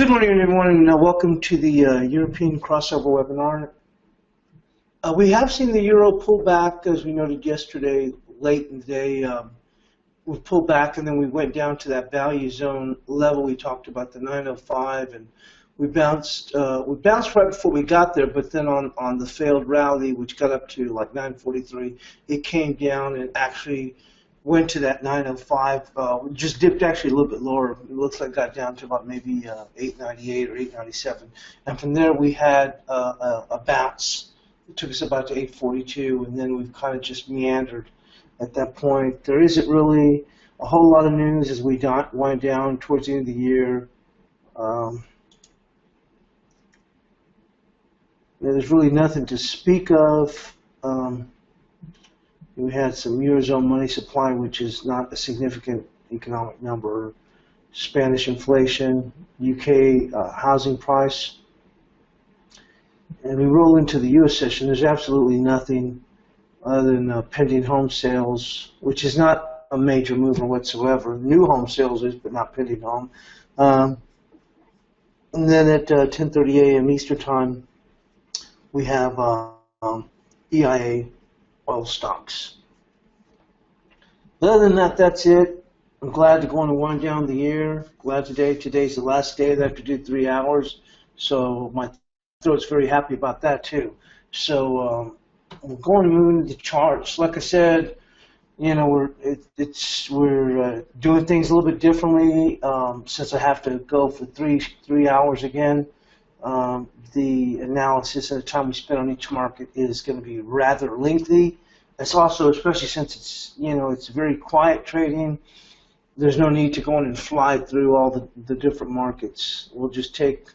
Good morning, everyone, and welcome to the European crossover webinar. We have seen the euro pull back, as we noted yesterday, late in the day. We pulled back, and then we went down to that value zone level. We talked about the 905, and we bounced right before we got there. But then on the failed rally, which got up to like 943, it came down and actually went to that 905, just dipped actually a little bit lower. It looks like it got down to about maybe 898 or 897. And from there we had a bounce. It took us about to 842, and then we've kind of just meandered at that point. There isn't really a whole lot of news as we wind down towards the end of the year. There's really nothing to speak of. We had some Eurozone money supply, which is not a significant economic number. Spanish inflation, UK housing price. And we roll into the US session. There's absolutely nothing other than pending home sales, which is not a major mover whatsoever. New home sales is, but not pending home. And then at 10:30 a.m. Eastern Time, we have EIA oil stocks. Other than that, that's it. I'm glad to go on and wind down the year. Glad today's the last day that I have to do 3 hours, so my throat's very happy about that too. So we're going to move into the charts. Like I said, you know, we're doing things a little bit differently since I have to go for three hours again. The analysis and the time we spend on each market is going to be rather lengthy. It's also, especially since it's very quiet trading, there's no need to go in and fly through all the different markets. We'll just take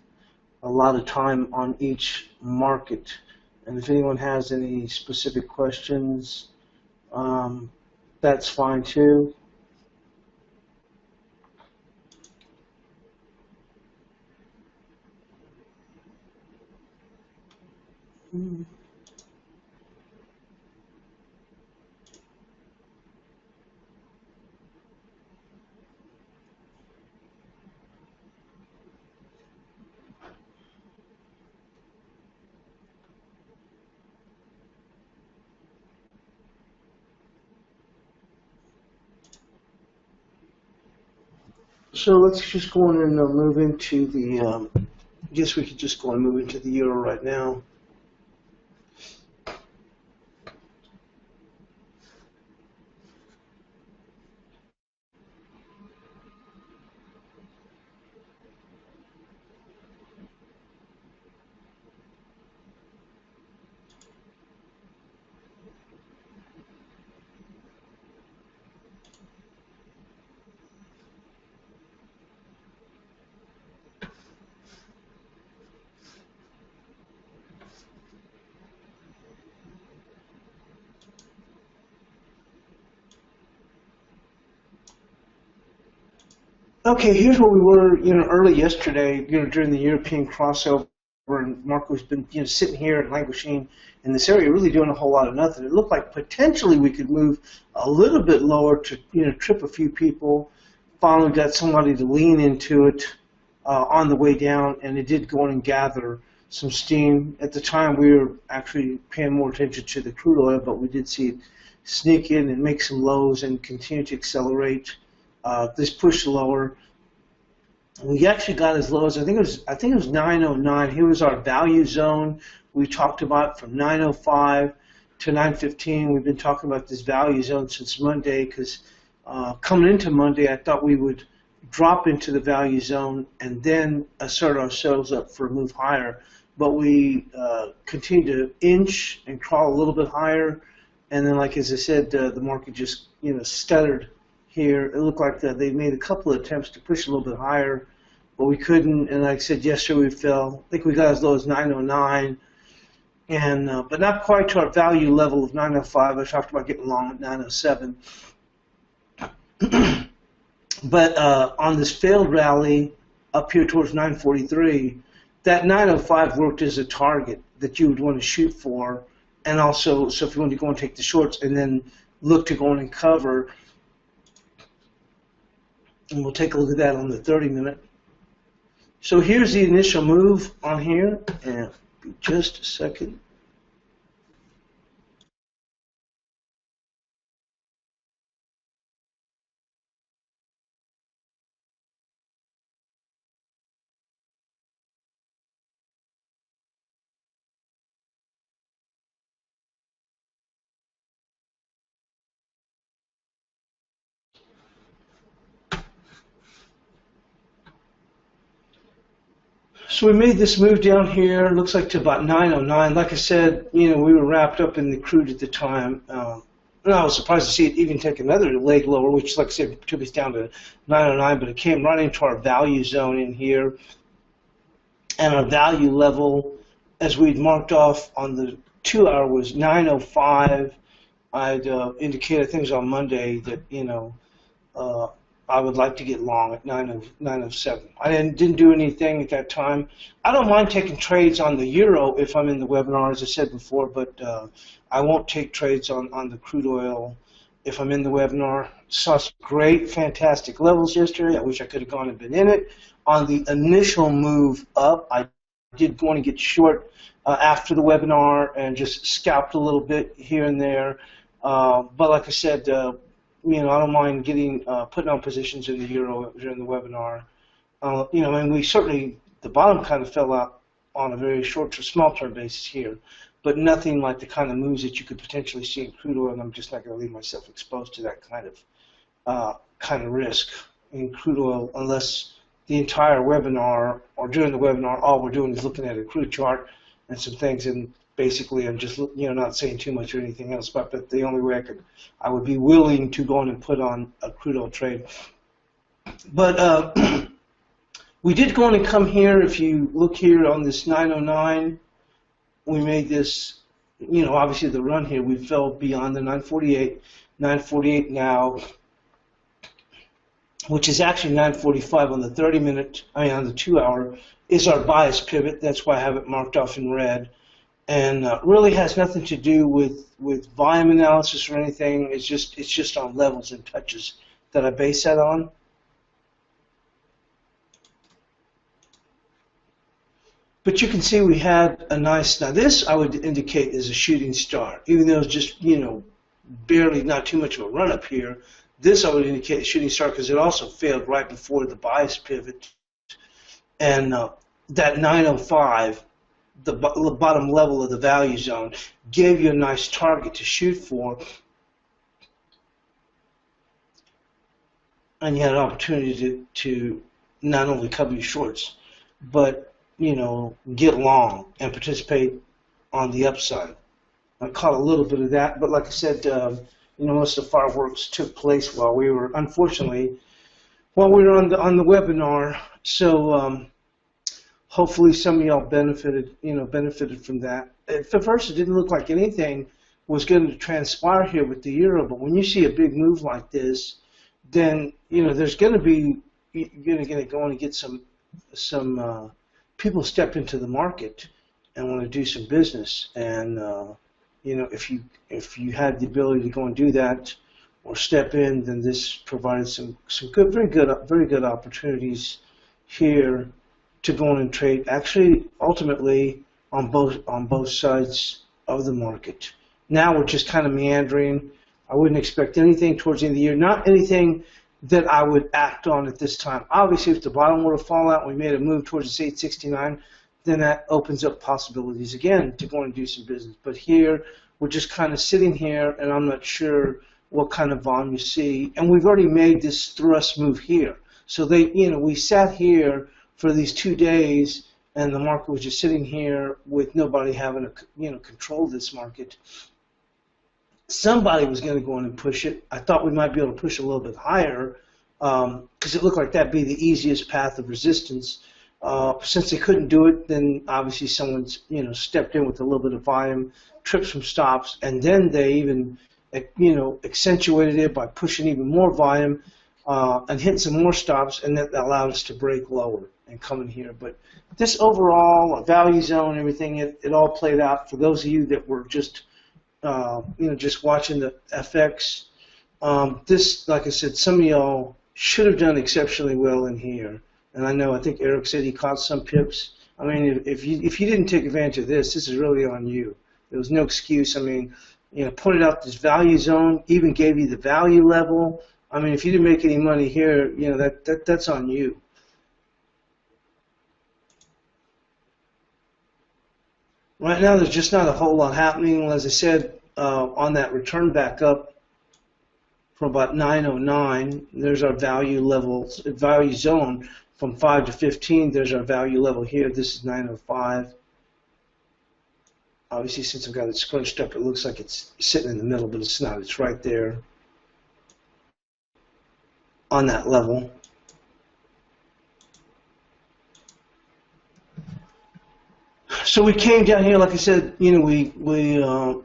a lot of time on each market. And if anyone has any specific questions, that's fine too. So let's just go on and move into the, I guess we could just go and move into the euro right now. Okay, here's where we were, early yesterday, during the European crossover, and Marco's been, sitting here and languishing in this area, really doing a whole lot of nothing. It looked like potentially we could move a little bit lower to, trip a few people. Finally got somebody to lean into it on the way down, and it did go on and gather some steam. At the time, we were actually paying more attention to the crude oil, but we did see it sneak in and make some lows and continue to accelerate. This push lower. We actually got as low as I think it was 909. Here was our value zone. We talked about from 905 to 915. We've been talking about this value zone since Monday because coming into Monday, I thought we would drop into the value zone and then assert ourselves up for a move higher. But we continued to inch and crawl a little bit higher, and then, like as I said, the market just stuttered. Here, it looked like they made a couple of attempts to push a little bit higher, but we couldn't. And like I said, yesterday we fell. I think we got as low as 909, and but not quite to our value level of 905. I talked about getting long at 907. But on this failed rally up here towards 943, that 905 worked as a target that you would want to shoot for, and also, so if you want to go and take the shorts and then look to go in and cover. And we'll take a look at that on the 30-minute. So here's the initial move on here, and just a second. So we made this move down here, looks like to about 909. Like I said, we were wrapped up in the crude at the time. And I was surprised to see it even take another leg lower, which, like I said, took us down to 909, but it came right into our value zone in here. And our value level, as we'd marked off on the 2-hour, was 905. I'd indicated, I think it was on Monday, that, uh, I would like to get long at 907. I didn't do anything at that time. I don't mind taking trades on the euro if I'm in the webinar, as I said before, but I won't take trades on the crude oil if I'm in the webinar. Saw some great, fantastic levels yesterday. I wish I could have gone and been in it. On the initial move up, I did want to get short after the webinar and just scalped a little bit here and there. But like I said, I don't mind getting putting on positions in the euro during the webinar. And we certainly, the bottom kind of fell out on a very short to small term basis here, but nothing like the kind of moves that you could potentially see in crude oil. And I'm just not going to leave myself exposed to that kind of risk in crude oil unless the entire webinar or during the webinar all we're doing is looking at a crude chart and some things, and basically I'm just not saying too much or anything else, but the only way I would be willing to go in and put on a crude oil trade. But we did go in and come here. If you look here on this 909, we made this, obviously the run here, we fell beyond the 948. 948 now, which is actually 945 on the 30-minute, on the 2-hour, is our bias pivot. That's why I have it marked off in red. And really has nothing to do with volume analysis or anything. It's just on levels and touches that I base that on. But you can see we had a nice, now this I would indicate is a shooting star, even though it's just, barely not too much of a run up here. This I would indicate a shooting star because it also failed right before the bias pivot. And that 905, the bottom level of the value zone, gave you a nice target to shoot for, and you had an opportunity to not only cover your shorts, but get long and participate on the upside. I caught a little bit of that, but like I said, most of the fireworks took place while we were, unfortunately, on the webinar. So hopefully some of y'all benefited from that. At first, it didn't look like anything was going to transpire here with the euro, but when you see a big move like this, then there's going to be you're going to go and get some people step into the market and want to do some business. And if you had the ability to go and do that or step in, then this provided some good, very good opportunities here to go in and trade, actually ultimately on both sides of the market. Now we're just kind of meandering. I wouldn't expect anything towards the end of the year, not anything that I would act on at this time. Obviously, if the bottom were to fall out and we made a move towards this 869, then that opens up possibilities again to go and do some business. But here, we're just kind of sitting here, and I'm not sure what kind of volume you see. And we've already made this thrust move here. So we sat here for these 2 days, and the market was just sitting here with nobody having to control this market. Somebody was going to go in and push it. I thought we might be able to push a little bit higher because it looked like that'd be the easiest path of resistance. Since they couldn't do it, then obviously someone's stepped in with a little bit of volume, tripped some stops, and then they even accentuated it by pushing even more volume and hitting some more stops, and that allowed us to break lower and come in here. But this overall value zone, everything, it all played out. For those of you that were just just watching the FX, this, like I said, some of y'all should have done exceptionally well in here. And I think Eric said he caught some pips. I mean, if you didn't take advantage of this, this is really on you. There was no excuse. I mean, pointed out this value zone, even gave you the value level. I mean, if you didn't make any money here, that's on you. Right now, there's just not a whole lot happening. As I said, on that return back up from about 909, there's our value levels, value zone from 5 to 15. There's our value level here. This is 905. Obviously, since I've got it scrunched up, it looks like it's sitting in the middle, but it's not. It's right there on that level. So we came down here, like I said, we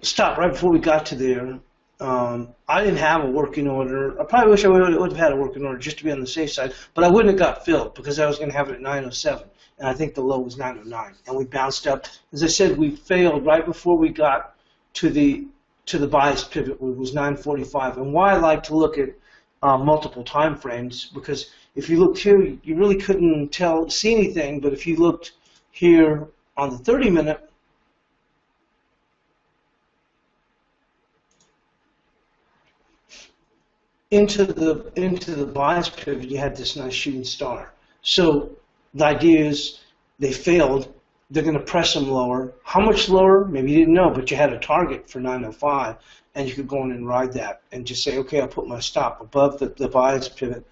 stopped right before we got to there. I didn't have a working order. I probably wish I would have had a working order just to be on the safe side, but I wouldn't have got filled because I was going to have it at 907, and I think the low was 909, and we bounced up. As I said, we failed right before we got to the bias pivot, which was 945. And why I like to look at multiple time frames, because if you looked here, you really couldn't see anything, but if you looked here on the 30-minute, into the bias pivot, you had this nice shooting star. So the idea is they failed. They're going to press them lower. How much lower? Maybe you didn't know, but you had a target for 905, and you could go in and ride that and just say, okay, I'll put my stop above the bias pivot.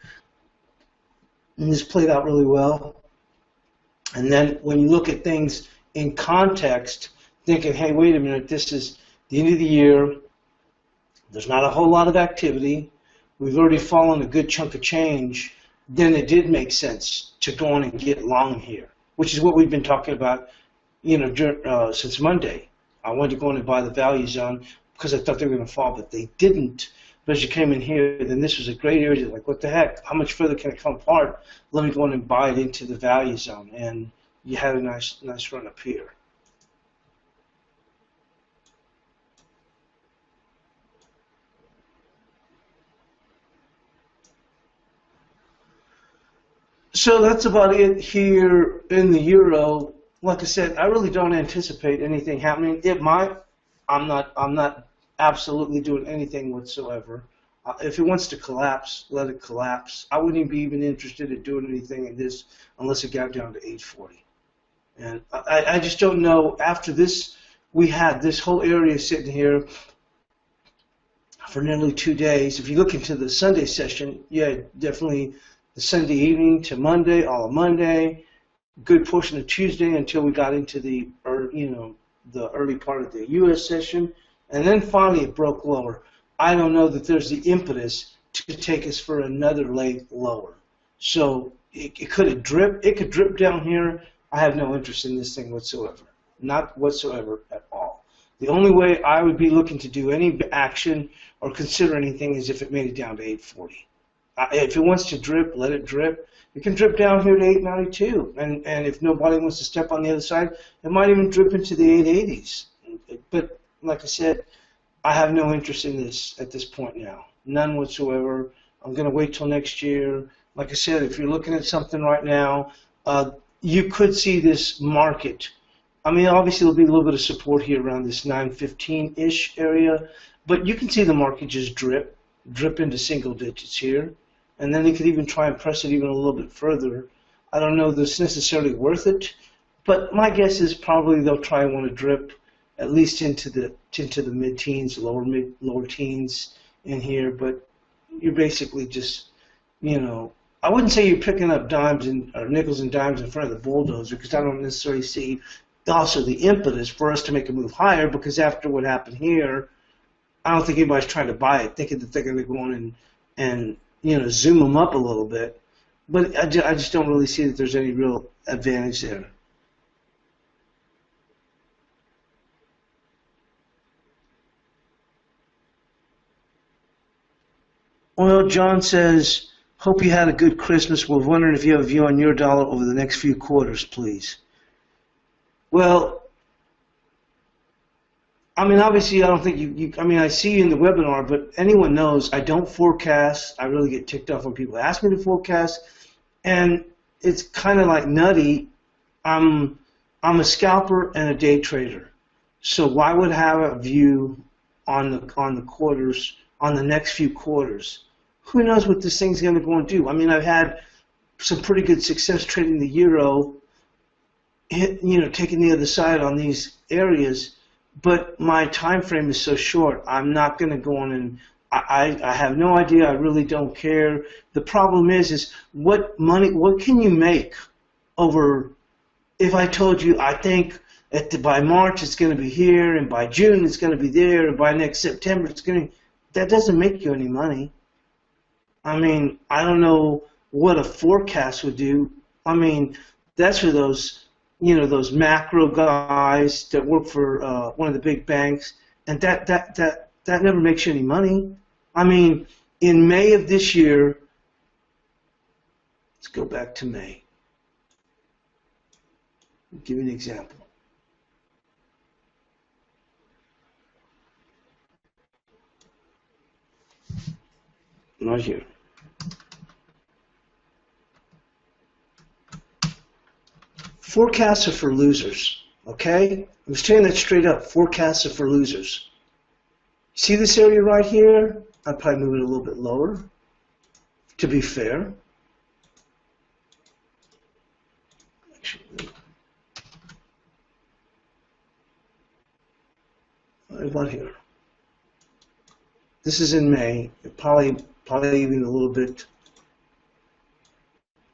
And this played out really well. And then when you look at things in context, thinking, hey, wait a minute, this is the end of the year. There's not a whole lot of activity. We've already fallen a good chunk of change. Then it did make sense to go on and get long here, which is what we've been talking about, since Monday. I wanted to go in and buy the value zone because I thought they were going to fall, but they didn't. But as you came in here, then this was a great area. Like, what the heck? How much further can it come apart? Let me go in and buy it into the value zone, and you had a nice run up here. So that's about it here in the euro. Like I said, I really don't anticipate anything happening. It might. I'm not absolutely doing anything whatsoever. If it wants to collapse, let it collapse. I wouldn't be even interested in doing anything in this unless it got down to 840. And I just don't know. After this, we had this whole area sitting here for nearly 2 days. If you look into the Sunday session, yeah, definitely the Sunday evening to Monday, all of Monday, good portion of Tuesday until we got into the early part of the U.S. session, and then finally it broke lower. I don't know that there's the impetus to take us for another leg lower. So it could drip. It could drip down here. I have no interest in this thing whatsoever, not whatsoever at all. The only way I would be looking to do any action or consider anything is if it made it down to 840. If it wants to drip, let it drip. It can drip down here to 892, and if nobody wants to step on the other side, it might even drip into the 880s. But like I said, I have no interest in this at this point now, none whatsoever. I'm going to wait till next year. Like I said, if you're looking at something right now, you could see this market. I mean, obviously there'll be a little bit of support here around this 915-ish area, but you can see the market just drip into single digits here. And then you could even try and press it even a little bit further. I don't know if it's necessarily worth it, but my guess is probably they'll try and want to drip at least into the mid-teens, lower teens in here. But you're basically just, I wouldn't say you're picking up dimes or nickels and dimes in front of the bulldozer, because I don't necessarily see also the impetus for us to make a move higher, because after what happened here, I don't think anybody's trying to buy it, thinking that they're going to go on and zoom them up a little bit. But I just don't really see that there's any real advantage there. Well, John says, hope you had a good Christmas. We're wondering if you have a view on your dollar over the next few quarters, please. Well, I mean, obviously, I don't think I mean, I see you in the webinar, but anyone knows I don't forecast. I really get ticked off when people ask me to forecast. And it's kind of like nutty. I'm a scalper and a day trader, so why would I have a view on the quarters, on the next few quarters? Who knows what this thing's going to go and do? I mean, I've had some pretty good success trading the euro, taking the other side on these areas, but my time frame is so short. I'm not going to go on and I have no idea. I really don't care. The problem is what can you make over? If I told you, I think by March it's going to be here, and by June it's going to be there, and by next September it's going to, that doesn't make you any money. I mean, I don't know what a forecast would do. I mean, that's for those, those macro guys that work for one of the big banks, and that never makes you any money. I mean, in May of this year, let's go back to May. I'll give you an example. Right here. Forecasts are for losers, okay? I'm just telling that straight up. Forecasts are for losers. See this area right here? I'd probably move it a little bit lower, to be fair. Right here. This is in May. Probably even a little bit,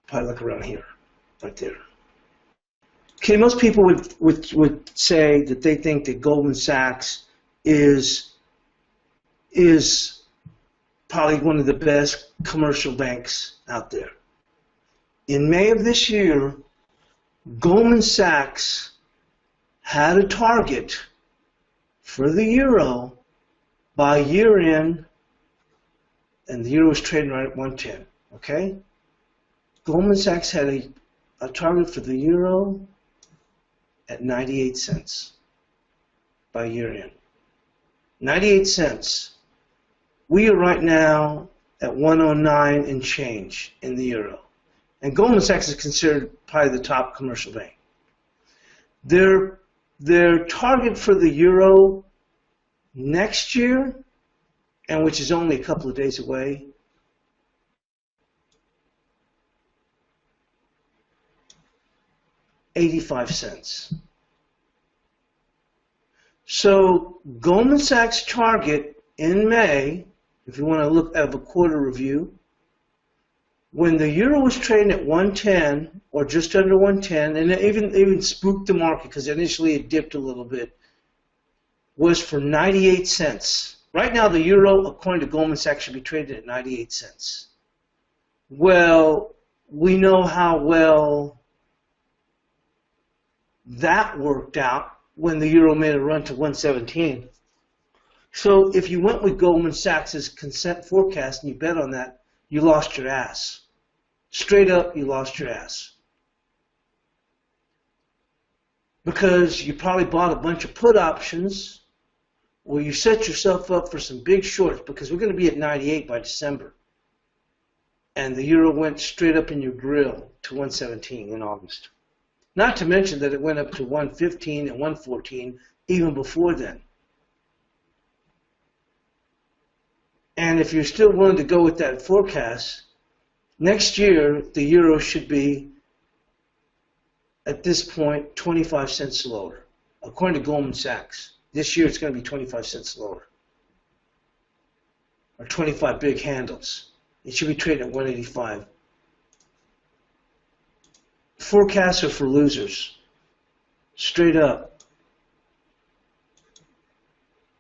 probably like around here, right there. Okay, most people would say that they think that Goldman Sachs is probably one of the best commercial banks out there. In May of this year, Goldman Sachs had a target for the euro by year end, and the euro was trading right at 110. Okay, Goldman Sachs had a target for the euro at 98 cents by year end. 98 cents. We are right now at 109 and change in the euro. And Goldman Sachs is considered probably the top commercial bank. Their target for the euro next year, and which is only a couple of days away, $0.85. So Goldman Sachs target in May, if you want to look at a quarter review, when the euro was trading at 110 or just under 110, and it even spooked the market because initially it dipped a little bit, was for 98 cents. Right now the euro, according to Goldman Sachs, should be traded at 98 cents. Well, we know how well that worked out when the euro made a run to 117. So if you went with Goldman Sachs's consent forecast and you bet on that, you lost your ass. Straight up, you lost your ass. Because you probably bought a bunch of put options, or you set yourself up for some big shorts, because we're going to be at 98 by December. And the euro went straight up in your grill to 117 in August. Not to mention that it went up to 115 and 114 even before then. And if you're still willing to go with that forecast, next year the euro should be, at this point, 25 cents lower, according to Goldman Sachs. This year it's going to be 25 cents lower, or 25 big handles. It should be trading at 185. Forecasts are for losers, straight up.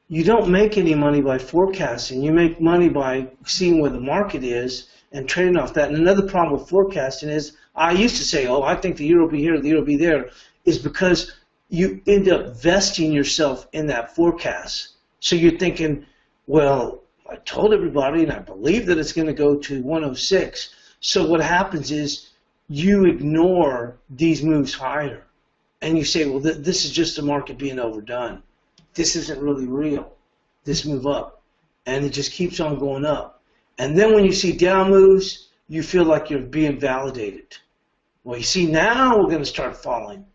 You don't make any money by forecasting. You make money by seeing where the market is and trading off that. And another problem with forecasting is, I used to say, oh, I think the euro will be here, the euro will be there, is because you end up vesting yourself in that forecast. So you're thinking, well, I told everybody and I believe that it's going to go to 106. So what happens is you ignore these moves higher. And you say, well, this is just the market being overdone. This isn't really real, this move up. And it just keeps on going up. And then when you see down moves, you feel like you're being validated. Well, you see, now we're going to start falling.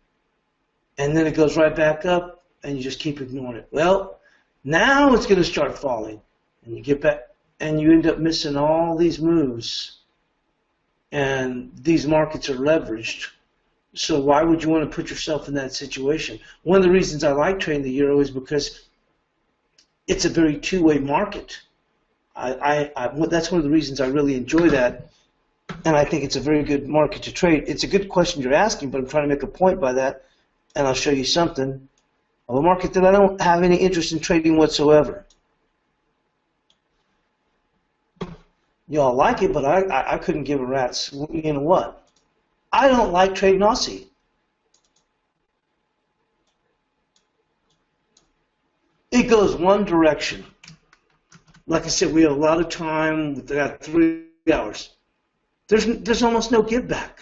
And then it goes right back up, and you just keep ignoring it. Well, now it's going to start falling. And you get back, and you end up missing all these moves. And these markets are leveraged. So why would you want to put yourself in that situation? One of the reasons I like trading the euro is because it's a very two-way market. That's one of the reasons I really enjoy that, and I think it's a very good market to trade. It's a good question you're asking, but I'm trying to make a point by that, and I'll show you something of a market that I don't have any interest in trading whatsoever. Y'all like it, but I couldn't give a rat's. You know what? I don't like trading Aussie. It goes one direction. Like I said, we have a lot of time. We've got 3 hours. There's almost no give back.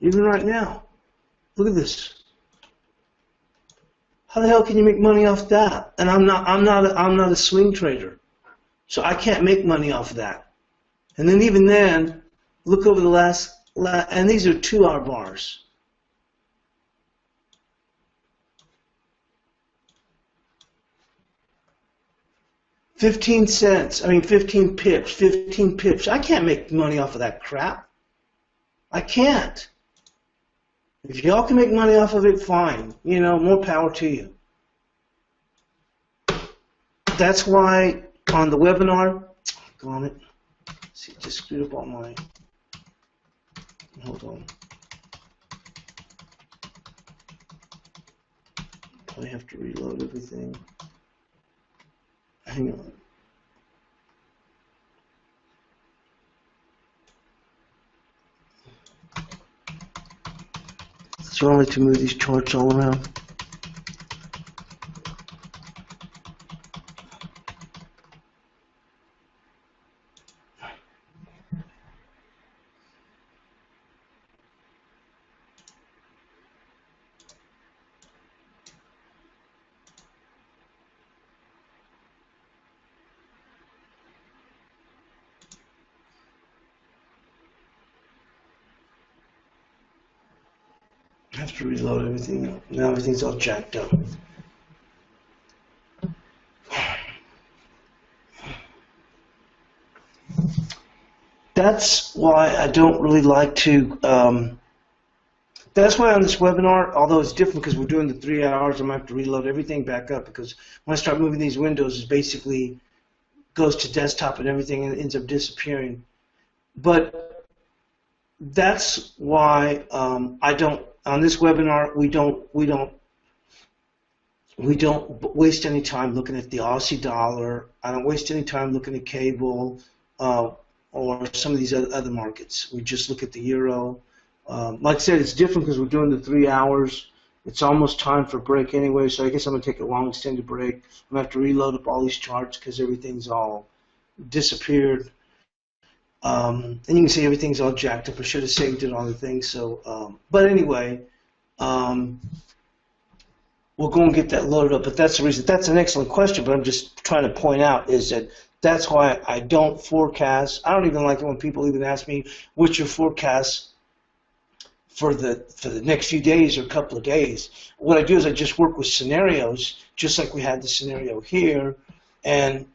Even right now, look at this. How the hell can you make money off that? And I'm not a swing trader, so I can't make money off of that. And then even then, look over the last and these are 2-hour bars. $0.15 cents. I mean, 15 pips. 15 pips. I can't make money off of that crap. I can't. If y'all can make money off of it, fine. You know, more power to you. That's why on the webinar, on it. See, just screwed up all my. Hold on. Probably have to reload everything. Hang on. So I like to move these charts all around. I have to reload everything. Now everything's all jacked up. That's why I don't really like to. That's why on this webinar, although it's different because we're doing the 3 hours, I'm going to have to reload everything back up because when I start moving these windows, it basically goes to desktop and everything and ends up disappearing. But that's why I don't. On this webinar, we don't waste any time looking at the Aussie dollar. I don't waste any time looking at cable or some of these other markets. We just look at the euro. Like I said, it's different because we're doing the 3 hours. It's almost time for break anyway, so I guess I'm going to take a long extended break. I'm going to have to reload up all these charts because everything's all disappeared. And you can see everything's all jacked up. I should have saved it on the thing. So, but anyway, we'll go and get that loaded up. But that's the reason. That's an excellent question. But I'm just trying to point out is that that's why I don't forecast. I don't even like it when people even ask me what's your forecast for the next few days or a couple of days. What I do is I just work with scenarios, just like we had the scenario here, and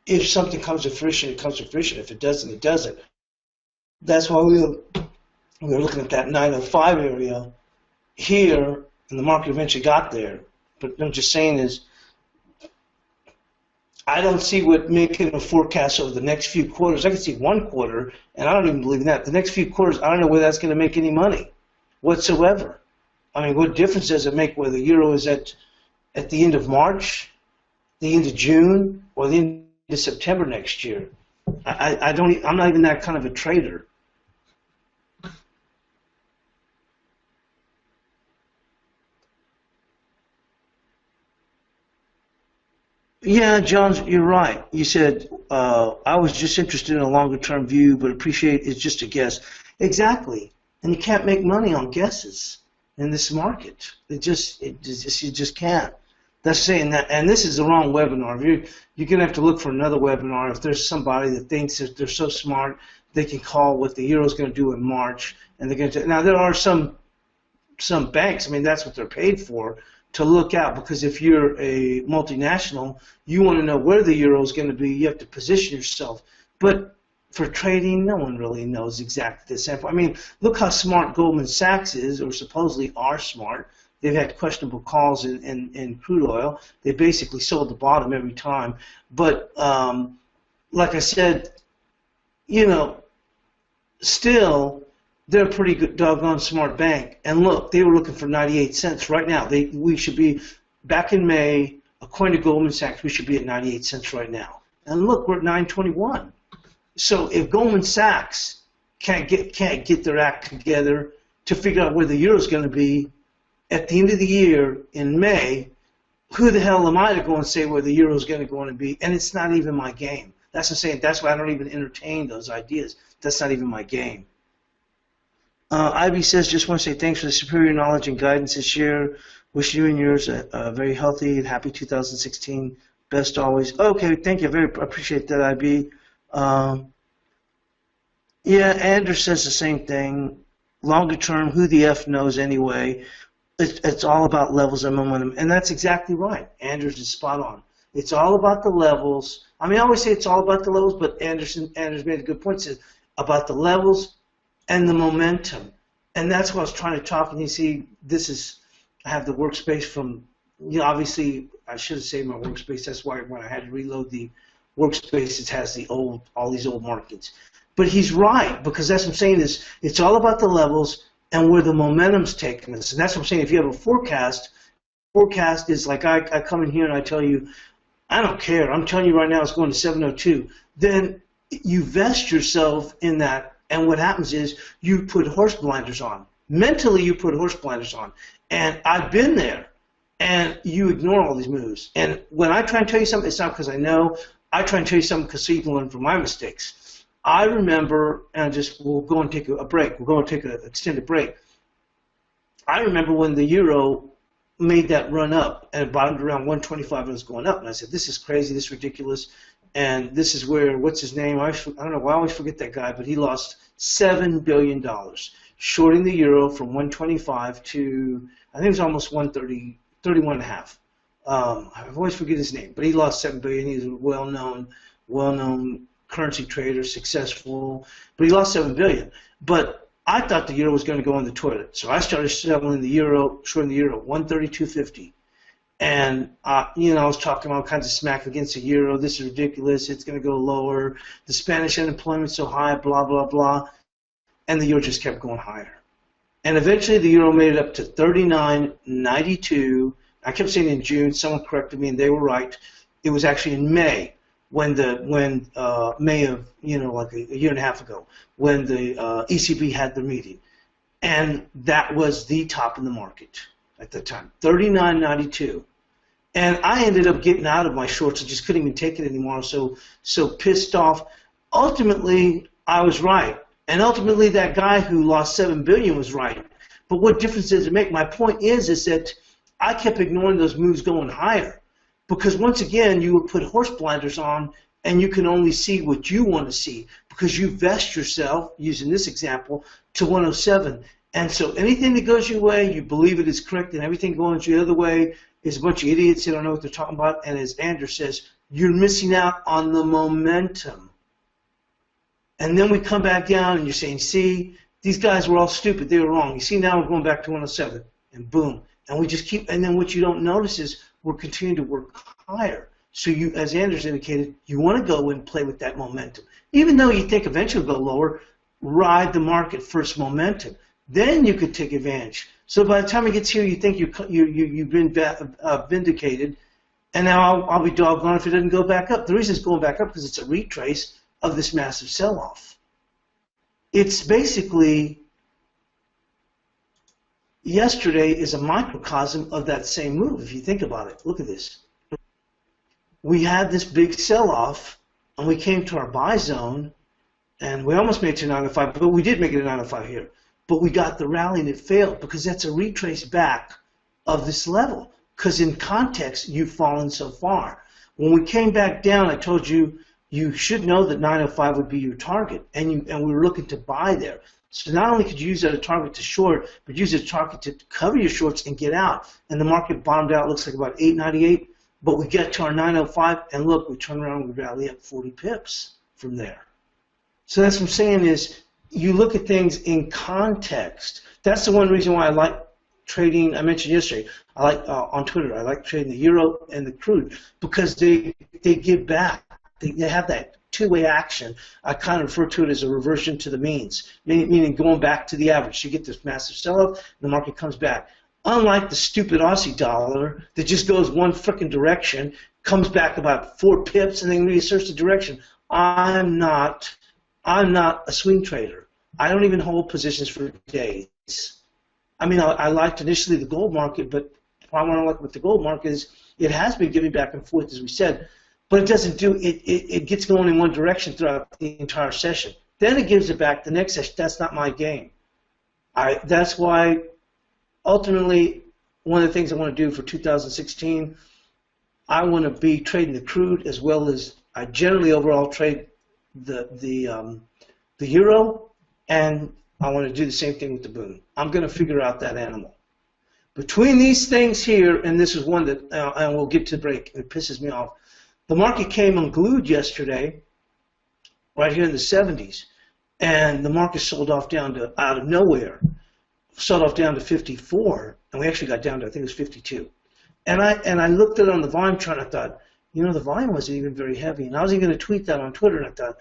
if something comes to fruition, it comes to fruition. If it doesn't, it doesn't. That's why we were looking at that 905 area here, and the market eventually got there. But what I'm just saying is, I don't see what making a forecast over the next few quarters. I can see 1 quarter, and I don't even believe in that. The next few quarters, I don't know whether that's going to make any money whatsoever. I mean, what difference does it make whether the euro is at the end of March, the end of June, or the end of September next year? I'm not even that kind of a trader. Yeah, John, you're right. You said, I was just interested in a longer term view, but appreciate it's just a guess. Exactly. And you can't make money on guesses in this market. You just can't. That's saying that, and this is the wrong webinar. You're going to have to look for another webinar. If there's somebody that thinks that they're so smart, they can call what the euro is going to do in March, and they're going to. Now there are some banks. I mean, that's what they're paid for, to look out, because if you're a multinational, you want to know where the euro is going to be. You have to position yourself. But for trading, no one really knows exactly the sample. I mean, look how smart Goldman Sachs is, or supposedly are smart. They've had questionable calls in crude oil. They basically sold the bottom every time. But like I said, you know, still, they're a pretty good, doggone smart bank. And look, they were looking for 98 cents right now. We should be, back in May, according to Goldman Sachs, we should be at 98 cents right now. And look, we're at 9.21. So if Goldman Sachs can't get their act together to figure out where the euro is going to be at the end of the year in May, who the hell am I to go and say where the euro is going to be? And it's not even my game. That's what I'm saying. That's why I don't even entertain those ideas. That's not even my game. Ivy says, just want to say thanks for the superior knowledge and guidance this year. Wish you and yours a very healthy and happy 2016. Best always. Okay, thank you. Very appreciate that, Ivy. Yeah, Anders says the same thing. Longer term, who the F knows anyway? It's all about levels and momentum, and that's exactly right. Anders is spot on. It's all about the levels. I mean, I always say it's all about the levels, but Anders made a good point. Says about the levels and the momentum, and that's what I was trying to talk. And you see, I have the workspace from. You know, obviously, I should have saved my workspace. That's why when I had to reload the workspace, it has all these old markets. But he's right, because that's what I'm saying is it's all about the levels and where the momentum's taking us. And that's what I'm saying. If you have a forecast is like I come in here and I tell you, I don't care. I'm telling you right now it's going to 702. Then you vest yourself in that, and what happens is you put horse blinders on. Mentally, you put horse blinders on. And I've been there, and you ignore all these moves. And when I try and tell you something, it's not because I know. I try and tell you something because so you can learn from my mistakes. I remember, and we'll go and take a break. We're going to take an extended break. I remember when the euro made that run up and it bottomed around 125 and it was going up. And I said, this is crazy, this is ridiculous. And this is where, what's his name? I don't know why I always forget that guy, but he lost $7 billion shorting the euro from 125 to, I think it was almost 130, 31 and a half. I always forget his name, but he lost $7 billion. He's a well-known currency trader, successful, but he lost $7 billion. But I thought the euro was going to go in the toilet, so I started selling the euro, shorting the euro, 132.50. And you know, I was talking all kinds of smack against the euro. This is ridiculous. It's going to go lower. The Spanish unemployment's so high. Blah blah blah. And the euro just kept going higher. And eventually, the euro made it up to 39.92. I kept saying in June. Someone corrected me, and they were right. It was actually in May. When May of, you know, like a year and a half ago, when the ECB had the meeting, and that was the top in the market at the time, 39.92, and I ended up getting out of my shorts. I just couldn't even take it anymore. So pissed off. Ultimately, I was right, and ultimately that guy who lost $7 billion was right. But what difference does it make? My point is that I kept ignoring those moves going higher. Because once again, you would put horse blinders on, and you can only see what you want to see because you vest yourself, using this example, to 107. And so anything that goes your way, you believe it is correct, and everything going the other way is a bunch of idiots who don't know what they're talking about. And as Andrew says, you're missing out on the momentum. And then we come back down, and you're saying, see, these guys were all stupid. They were wrong. You see, now we're going back to 107, and boom. And we just keep, and then what you don't notice is we're continuing to work higher. So you, as Anders indicated, you want to go and play with that momentum. Even though you think eventually it'll go lower, ride the market for its momentum. Then you could take advantage. So by the time it gets here, you think you've been vindicated, and now I'll be doggone if it doesn't go back up. The reason it's going back up because it's a retrace of this massive sell-off. It's basically, yesterday is a microcosm of that same move, if you think about it. Look at this. We had this big sell-off, and we came to our buy zone, and we almost made it to 905, but we did make it to 905 here. but we got the rally and it failed because that's a retrace back of this level. Because in context, you've fallen so far. When we came back down, I told you you should know that 905 would be your target, and we were looking to buy there. So not only could you use that as a target to short, but use it as a target to cover your shorts and get out. And the market bottomed out, looks like about 898, but we get to our 905, and look, we turn around and we rally up 40 pips from there. So that's what I'm saying is you look at things in context. That's the one reason why I like trading. I mentioned yesterday, I like on Twitter, I like trading the euro and the crude because they give back. They have that two-way action. I kind of refer to it as a reversion to the means, meaning going back to the average. You get this massive sell-off, and the market comes back. Unlike the stupid Aussie dollar that just goes one frickin' direction, comes back about 4 pips, and then reasserts the direction. I'm not a swing trader. I don't even hold positions for days. I mean, I liked initially the gold market, but the problem I like with the gold market is it has been giving back and forth, as we said, but it doesn't do it. It gets going in one direction throughout the entire session. Then it gives it back the next session. That's not my game. That's why, ultimately, one of the things I want to do for 2016, I want to be trading the crude as well as I generally overall trade the euro, and I want to do the same thing with the boon. I'm going to figure out that animal. Between these things here, and this is one that, and we'll get to the break, it pisses me off. The market came unglued yesterday, right here in the 70s, and the market sold off down to, out of nowhere, sold off down to 54, and we actually got down to, I think it was 52. And I looked at it on the volume chart, and I thought, you know, the volume wasn't even very heavy. And I was even going to tweet that on Twitter, and I thought,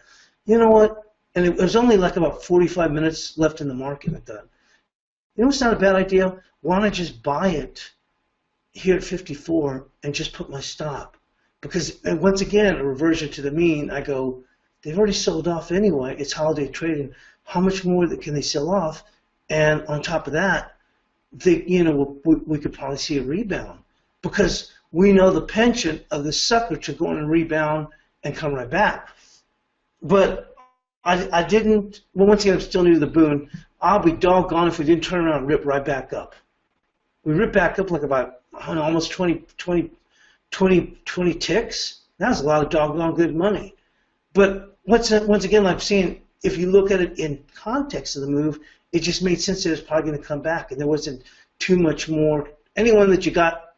you know what? And it was only like about 45 minutes left in the market, and I thought, you know, it's not a bad idea. Why don't I just buy it here at 54 and just put my stop? Because, and once again, a reversion to the mean, I go, they've already sold off anyway. It's holiday trading. How much more can they sell off? And on top of that, you know, we could probably see a rebound because we know the penchant of the sucker to go in and rebound and come right back. But I didn't. Well, once again, I'm still new to the boon. I'll be doggone if we didn't turn around and rip right back up. We ripped back up like about, I don't know, almost 20 ticks. That was a lot of doggone good money. But once again, like I'm saying, if you look at it in context of the move, it just made sense that it's probably going to come back, and there wasn't too much more. Anyone that you got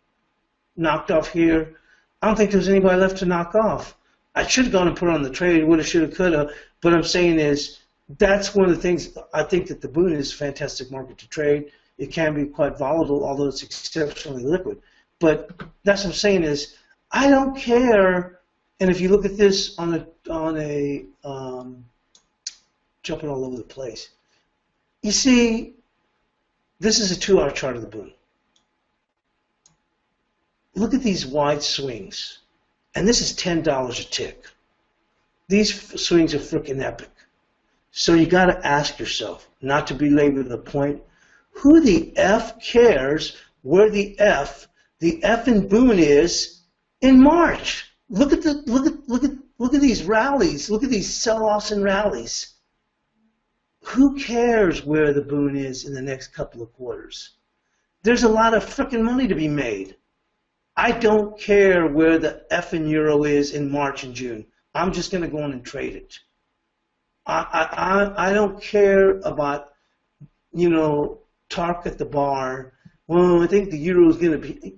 knocked off here, I don't think there was anybody left to knock off. I should have gone and put on the trade, woulda, shoulda, coulda. But I'm saying is that's one of the things. I think that the boon is a fantastic market to trade. It can be quite volatile, although it's exceptionally liquid. But that's what I'm saying is I don't care. And if you look at this on a jumping all over the place, you see, this is a 2-hour chart of the boon. Look at these wide swings. And this is $10 a tick. These swings are freaking epic. So you got to ask yourself, not to belabor the point, who the F cares where the effing boon is in March? Look at these rallies. Look at these sell-offs and rallies. Who cares where the boon is in the next couple of quarters? There's a lot of freaking money to be made. I don't care where the effing euro is in March and June. I'm just going to go in and trade it. I don't care about, you know, talk at the bar. Well, I think the euro is going to be,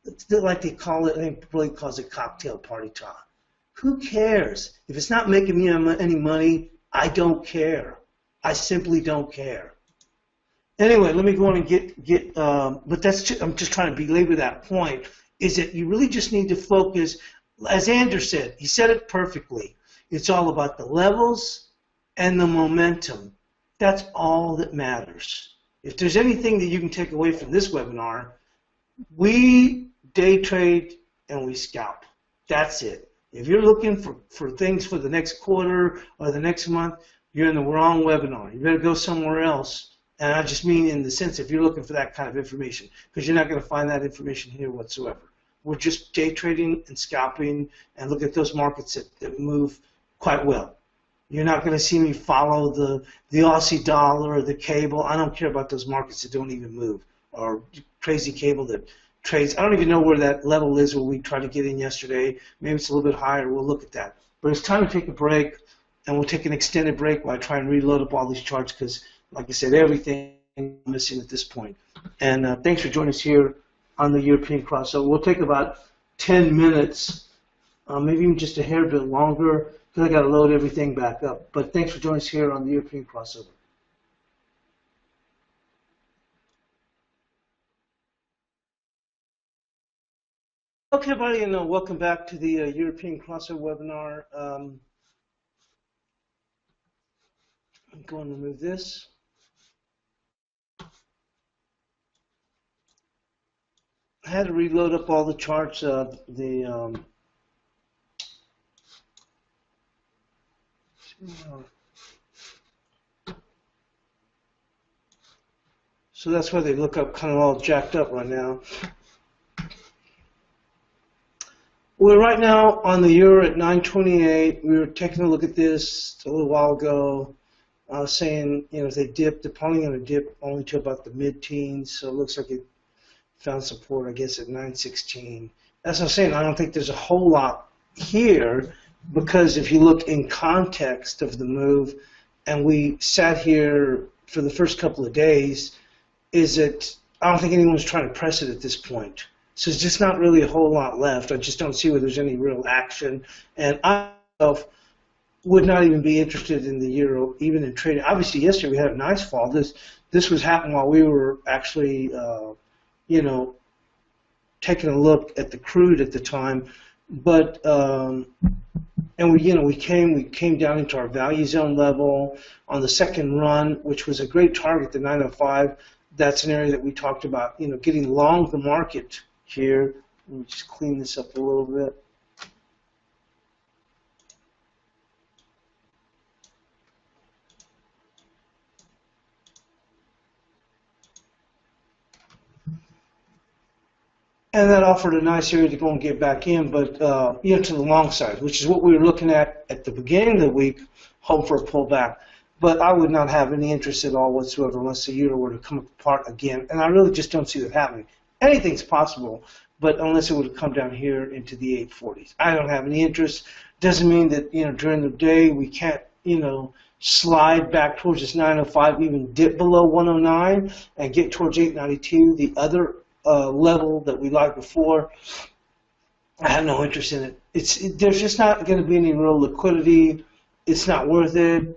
it's like they call it, I think really calls it cocktail party talk. Who cares? If it's not making me any money, I don't care. I simply don't care. Anyway, let me go on and get but that's I'm just trying to belabor that point, is that you really just need to focus, as Anders said, he said it perfectly. It's all about the levels and the momentum. That's all that matters. If there's anything that you can take away from this webinar, we day trade and we scalp. That's it. If you're looking for things for the next quarter or the next month, you're in the wrong webinar. You better go somewhere else. And I just mean in the sense if you're looking for that kind of information, because you're not going to find that information here whatsoever. We're just day trading and scalping and look at those markets that move quite well. You're not going to see me follow the Aussie dollar or the cable. I don't care about those markets that don't even move, or crazy cable that trades. I don't even know where that level is where we tried to get in yesterday. Maybe it's a little bit higher. We'll look at that. But it's time to take a break, and we'll take an extended break while I try and reload up all these charts because, like I said, everything is missing at this point. And thanks for joining us here on the European crossover. We'll take about 10 minutes, maybe even just a hair bit longer, because I got to load everything back up. But thanks for joining us here on the European crossover. Okay, everybody, and welcome back to the European crossover webinar. I'm going to move this. I had to reload up all the charts. So that's why they look up kind of all jacked up right now. We're right now on the euro at 9.28. We were taking a look at this a little while ago. I was saying, if they dip, they're probably going to dip only to about the mid-teens. So it looks like it found support, I guess, at 9.16. As I'm saying, I don't think there's a whole lot here because if you look in context of the move, and we sat here for the first couple of days, I don't think anyone's trying to press it at this point. So it's just not really a whole lot left. I just don't see where there's any real action. And I myself would not even be interested in the euro, even in trading. Obviously, yesterday we had a nice fall. This was happening while we were actually, taking a look at the crude at the time. But and we came down into our value zone level on the second run, which was a great target, the 905. That's an area that we talked about, getting long the market here. Let me just clean this up a little bit. And that offered a nice area to go and get back in, but to the long side, which is what we were looking at the beginning of the week, hope for a pullback. But I would not have any interest at all whatsoever unless the euro were to come apart again. And I really just don't see that happening. Anything's possible, but unless it would come down here into the 840s. I don't have any interest. Doesn't mean that, during the day we can't, slide back towards this 905, even dip below 109 and get towards 892, the other level that we liked before. I have no interest in it. There's just not going to be any real liquidity. It's not worth it,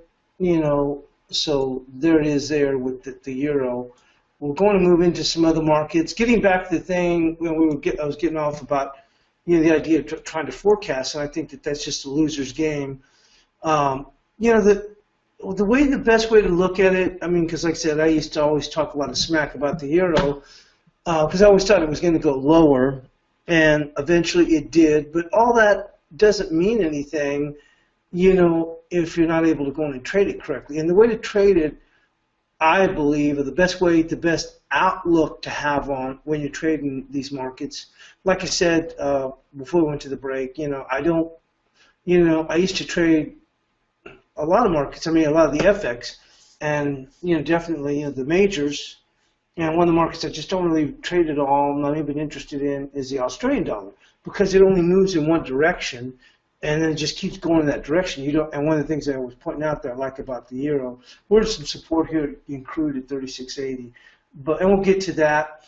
So there it is there with the euro. We're going to move into some other markets. Getting back to the thing when I was getting off about the idea of trying to forecast, and I think that's just a loser's game. The best way to look at it, because like I said, I used to always talk a lot of smack about the euro because I always thought it was going to go lower, and eventually it did. But all that doesn't mean anything, if you're not able to go in and trade it correctly. And the way to trade it, I believe, the best outlook to have on when you're trading these markets. Like I said before we went to the break, I used to trade a lot of markets. A lot of the FX, and definitely the majors. And one of the markets I just don't really trade at all, I'm not even interested in, is the Australian dollar because it only moves in one direction. And then it just keeps going in that direction. And one of the things that I was pointing out that I like about the euro, we're some support here in crude at 36.80, and we'll get to that.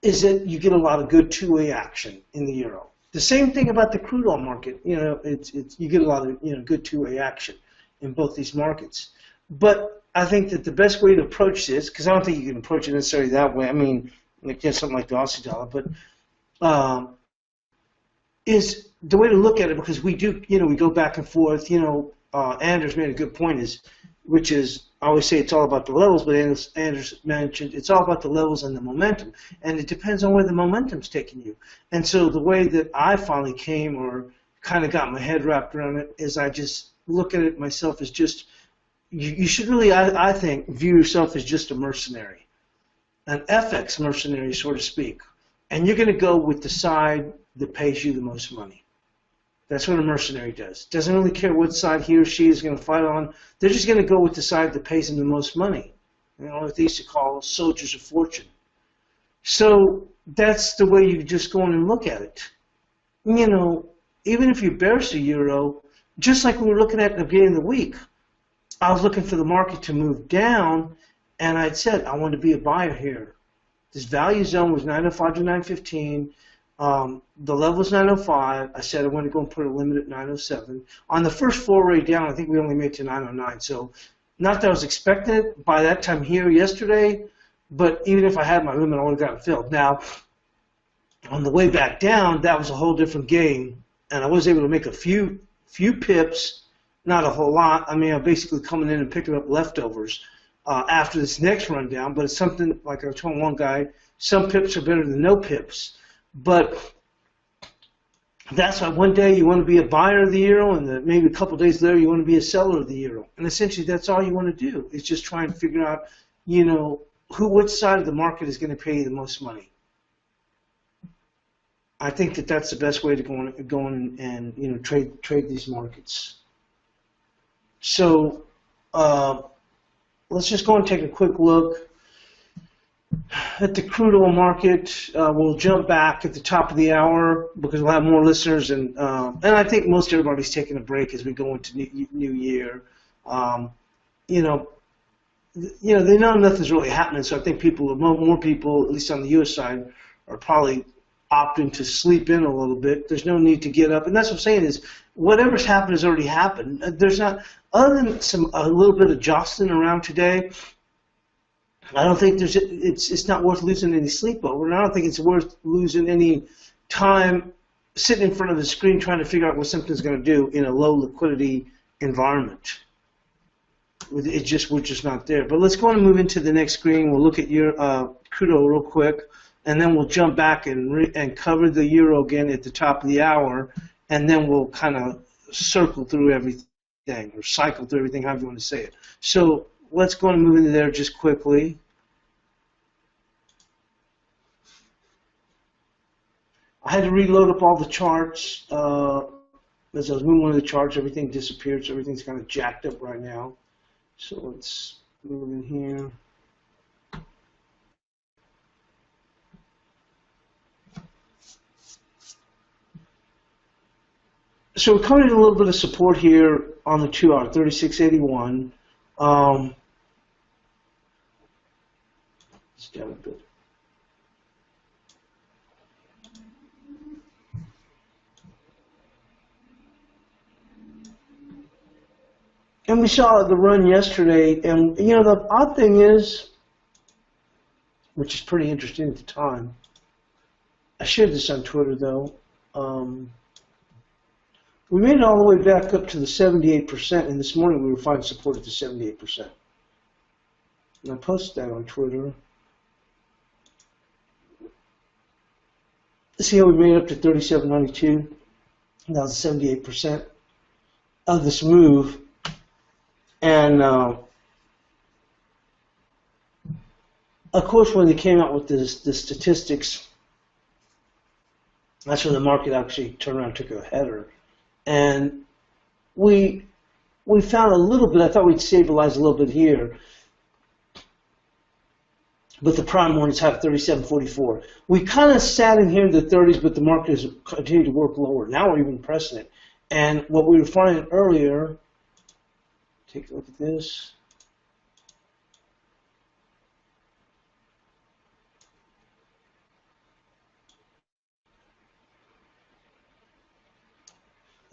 Is that you get a lot of good two-way action in the euro. The same thing about the crude oil market. You get a lot of good two-way action in both these markets. But I think that the best way to approach this, because I don't think you can approach it necessarily that way. Something like the Aussie dollar, but is the way to look at it, because we do, we go back and forth. Anders made a good point, which is I always say it's all about the levels, but Anders mentioned it's all about the levels and the momentum, and it depends on where the momentum's taking you. And so the way that I finally came, or kind of got my head wrapped around it, is I just look at it myself as just you should really, I think, view yourself as just a mercenary, an FX mercenary, so to speak, and you're going to go with the side that pays you the most money. That's what a mercenary does. Doesn't really care what side he or she is going to fight on. They're just going to go with the side that pays them the most money. You know, what they used to call soldiers of fortune. So that's the way you just go in and look at it. You know, even if you bearish the euro, just like we were looking at the beginning of the week, I was looking for the market to move down, and I'd said I wanted to be a buyer here. This value zone was 905 to 915. The level was 905. I said I wanted to go and put a limit at 907. On the first foray down, I think we only made to 909. So not that I was expecting it by that time here yesterday, but even if I had my limit, I would have gotten filled. Now, on the way back down, that was a whole different game, and I was able to make a few pips, not a whole lot. I mean, I'm basically coming in and picking up leftovers after this next rundown, but it's something, like I told one guy, some pips are better than no pips. But that's why one day you want to be a buyer of the euro, and then maybe a couple of days later you want to be a seller of the euro. And essentially that's all you want to do is just try and figure out, you know, which side of the market is going to pay you the most money. I think that that's the best way to go on and you know, trade these markets. So let's just go and take a quick look at the crude oil market. We'll jump back at the top of the hour because we'll have more listeners, and I think most everybody's taking a break as we go into New Year. You know, they know nothing's really happening, so I think more people, at least on the U.S. side, are probably opting to sleep in a little bit. There's no need to get up, and that's what I'm saying is whatever's happened has already happened. There's not, other than a little bit of jostling around today. I don't think it's not worth losing any sleep over, and I don't think it's worth losing any time sitting in front of the screen trying to figure out what something's going to do in a low liquidity environment. We're just not there. But let's go on and move into the next screen. We'll look at your crude oil real quick, and then we'll jump back and cover the euro again at the top of the hour, and then we'll kind of circle through everything, or cycle through everything, however you want to say it. So let's go and move into there just quickly. I had to reload up all the charts. As I was moving one of the charts, everything disappeared, so everything's kind of jacked up right now. So let's move in here. So we're coming to a little bit of support here on the 2 hour, 3681. It's down a bit. And we saw the run yesterday, and you know, the odd thing is, which is pretty interesting at the time, I shared this on Twitter though, we made it all the way back up to the 78%, and this morning we were finding support at the 78%. And I posted that on Twitter. See how we made it up to 37.92? That was 78% of this move. And of course, when they came out with the statistics, that's when the market actually turned around and took a header. And we found a little bit, I thought we'd stabilize a little bit here, but the prime one is high 37.44. We kind of sat in here in the 30s, but the market has continued to work lower. Now we're even pressing it. And what we were finding earlier, take a look at this.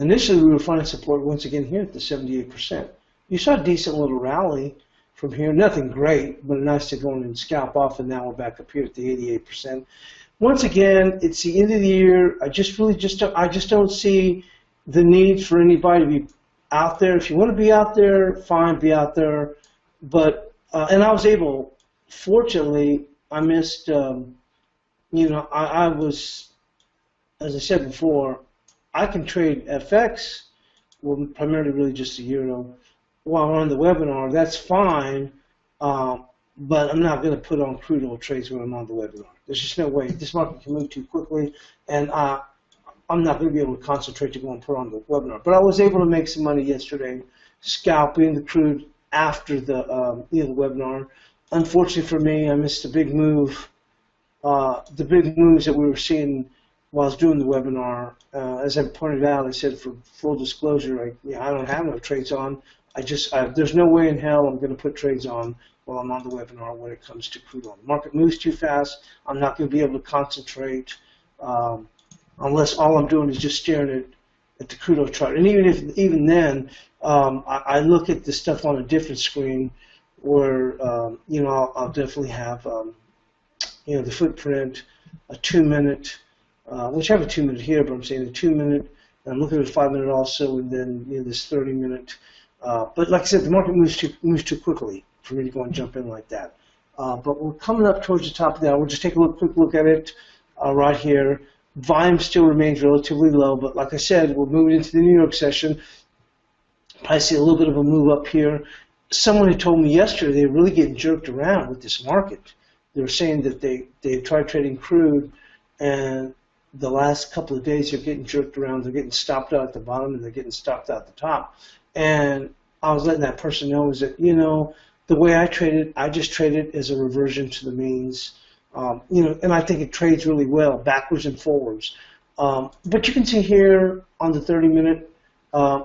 Initially, we were finding support once again here at the 78%. You saw a decent little rally from here. Nothing great, but nice to go in and scalp off, and now we're back up here at the 88%. Once again, it's the end of the year. I just don't see the need for anybody to be out there. If you want to be out there, fine, be out there. But and I was able, fortunately, I missed. You know, I was, as I said before, I can trade FX, well, primarily really just the euro, while on the webinar. That's fine, but I'm not going to put on crude oil trades when I'm on the webinar. There's just no way. This market can move too quickly, and I'm not going to be able to concentrate to go and put on the webinar. But I was able to make some money yesterday scalping the crude after the the webinar. Unfortunately for me, I missed a big move. The big moves that we were seeing while I was doing the webinar, as I pointed out, I said for full disclosure, I don't have no trades on. There's no way in hell I'm going to put trades on while I'm on the webinar when it comes to crude oil. The market moves too fast. I'm not going to be able to concentrate unless all I'm doing is just staring at the crude oil chart. And even then, I look at the stuff on a different screen where I'll definitely have the footprint, a 2-minute, which I have a 2-minute here, but I'm saying a 2-minute. I'm looking at a 5-minute also, and then this 30-minute. But like I said, the market moves too quickly for me to go and jump in like that. But we're coming up towards the top of the hour. We'll just take a quick look at it right here. Volume still remains relatively low, but like I said, we're moving into the New York session. I see a little bit of a move up here. Someone had told me yesterday they're really getting jerked around with this market. They were saying that they tried trading crude, and the last couple of days they're getting jerked around. They're getting stopped out at the bottom, and they're getting stopped out at the top. And I was letting that person know is that, the way I traded, I just traded as a reversion to the means. And I think it trades really well, backwards and forwards. But you can see here on the 30-minute,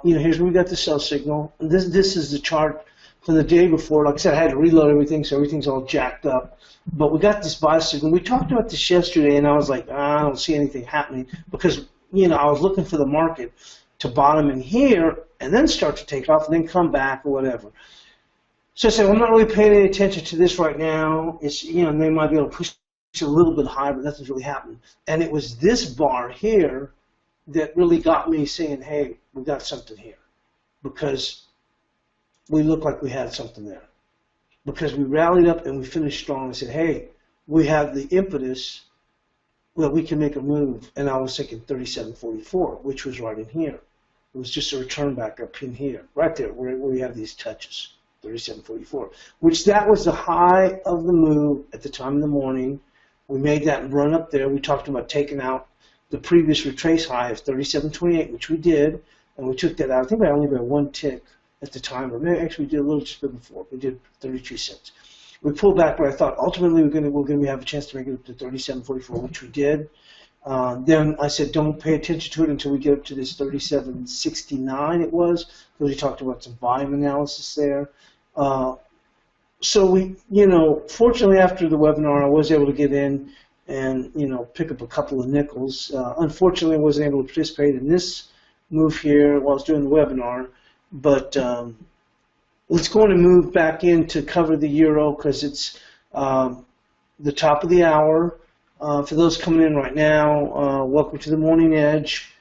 here's where we got the sell signal. And this is the chart from the day before. Like I said, I had to reload everything, so everything's all jacked up. But we got this buy signal. We talked about this yesterday, and I was like, I don't see anything happening because, I was looking for the market to bottom in here and then start to take off and then come back or whatever. So I said, well, I'm not really paying any attention to this right now. It's, they might be able to push it a little bit higher, but nothing's really happening. And it was this bar here that really got me saying, hey, we got something here. Because we looked like we had something there. Because we rallied up and we finished strong and said, hey, we have the impetus that we can make a move. And I was thinking 37.44, which was right in here. It was just a return back up in here, right there, where we have these touches. 37.44, which that was the high of the move at the time of the morning. We made that run up there. We talked about taking out the previous retrace high of 37.28, which we did, and we took that out. I think by only by one tick at the time, or maybe actually we did a little just before. We did 32 cents. We pulled back, but I thought ultimately we're going to have a chance to make it up to 37.44, which we did. Then I said, don't pay attention to it until we get up to this 37.69. It was because we talked about some volume analysis there. So we, fortunately after the webinar, I was able to get in and, pick up a couple of nickels. Unfortunately, I wasn't able to participate in this move here while I was doing the webinar, but let's go on and move back in to cover the euro because it's the top of the hour. For those coming in right now, welcome to the Morning Edge.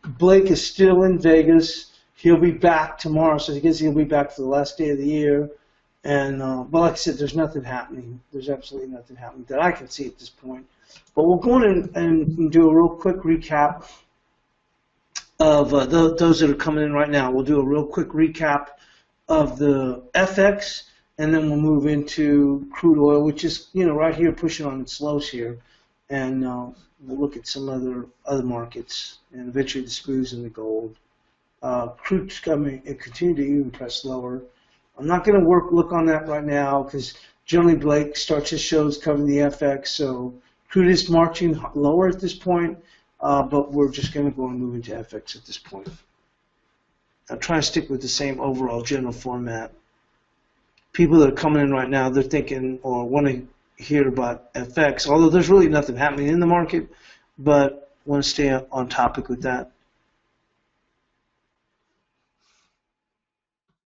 Blake is still in Vegas. He'll be back tomorrow, so I guess he'll be back for the last day of the year. And but like I said, there's nothing happening. There's absolutely nothing happening that I can see at this point. But we'll go in and do a real quick recap of those that are coming in right now. We'll do a real quick recap of the FX, and then we'll move into crude oil, which is right here pushing on its lows here, and we'll look at some other markets, and eventually the screws and the gold. Crude's coming and continue to even press lower. I'm not going to look on that right now because generally Blake starts his shows covering the FX, so crude is marching lower at this point, but we're just going to go and move into FX at this point. I'm trying to stick with the same overall general format. People that are coming in right now, they're thinking or want to hear about FX, although there's really nothing happening in the market, but want to stay on topic with that.